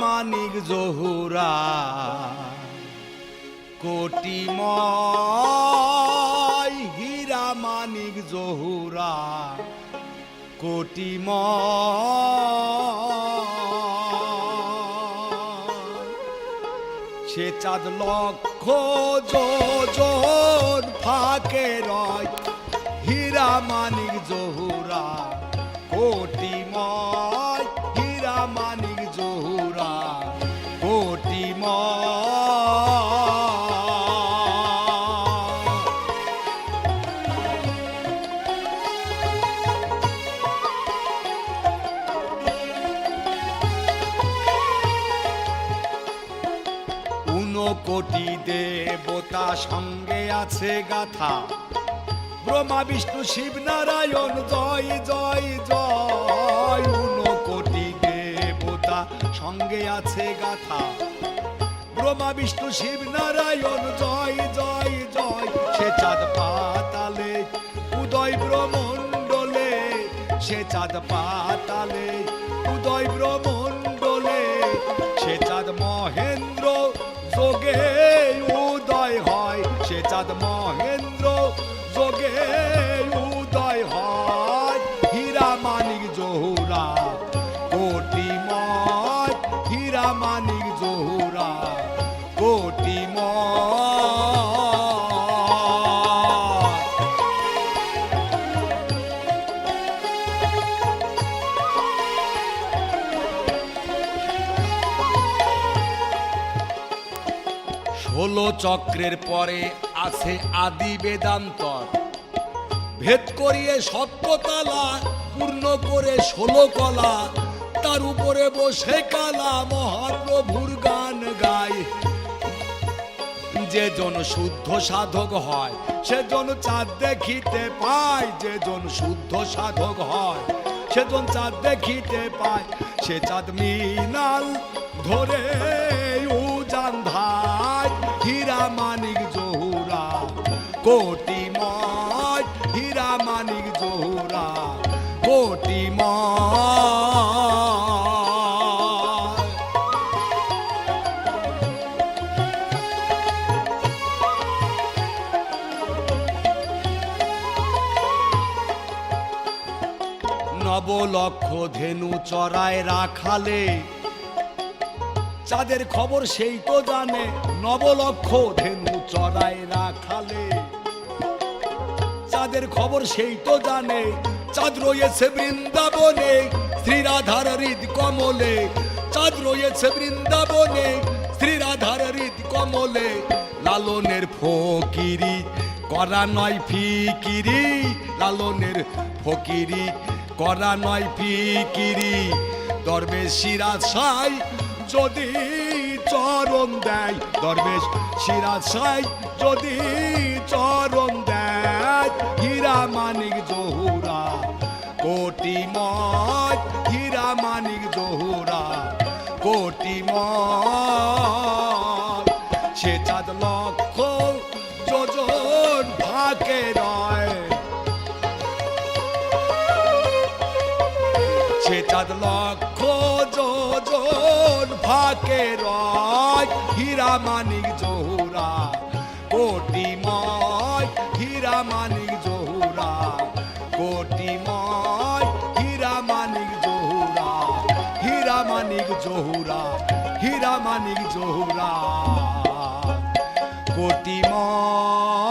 মানিক জহুরা কোটিময় হীরা মানিক জহুরা কোটিময় সে চাঁদ লক্ষ যোজন ফাঁকে রয় হীরা মানিক জহুরা কোটিময় হীরা মানিক জহুরা কোটিময় কোটি দেবতা সঙ্গে আছে গাথা ব্রহ্মা বিষ্ণু শিব নারায়ণ জয় জয় জয় কোটি দেবতা সঙ্গে আছে গাথা ব্রহ্মা বিষ্ণু শিব নারায়ণ জয় জয় জয় সে চাঁদ পাতালে উদয় ব্রহ্মণ্ডলে সে চাঁদ পাতালে উদয় ব্রহ্মণ্ডলে সে চাঁদ মহেন্দ্র যোগে উদয় হয় সে চাঁদ মহেন্দ্র যোগে উদয় হয় হীরা মানিক জহুরা কোটিময় হীরা মানিক জহুরা কোটিময় ষোলো চক্রের পরে আছে আদি বেদান্তর ভেদ করিয়ে সত্যতালা পূর্ণ করে 16 কলা তার উপরে বসে কালা মহাপ্রভুর গান গায় যে জন শুদ্ধ সাধক হয় সেজন চাঁদ দেখিতে পায় যে জন শুদ্ধ সাধক হয় সেজন চাঁদ দেখিতে পায় সে চাঁদ মিনাল ধরে উজান ধায় হীরা মানিক জহুরা কোটিময় হীরা মানিক জহুরা কোটিময় নবলক্ষ ধেনু চড়ায় রাখালে চাঁদের খবর সেই তো জানে নবলক্ষ ধেনু চড়ায় রাখালে চাঁদের খবর সেই তো জানে চাঁদ রয়েছে বৃন্দাবনে শ্রী রাধার হৃদ কমলে চাঁদ রয়েছে বৃন্দাবনে শ্রী রাধার হৃদ কমলে লালনের ফকিরি করা নয় ফিকিরি লালনের ফকিরি করা নয় ফিকিরি দরবেশ সিরাজ সাই যদি চরণ দেয় দরবেশ সিরাজ সাই যদি চরণ দেয় হীরা মানিক জহুরা কোটিময় হীরা মানিক জহুরা কোটিময় সে চাঁদ লক্ষ যোজন ফাঁকে রয় সে চাঁদ লক্ষ যোজন ফাঁকে রয় হীরা মানিক জহুরা কোটিময় হীরা মানিক জহুরা কোটিময় হীরা মানিক জহুরা হীরা মানিক জহুরা হীরা মানিক জহুরা কোটিময়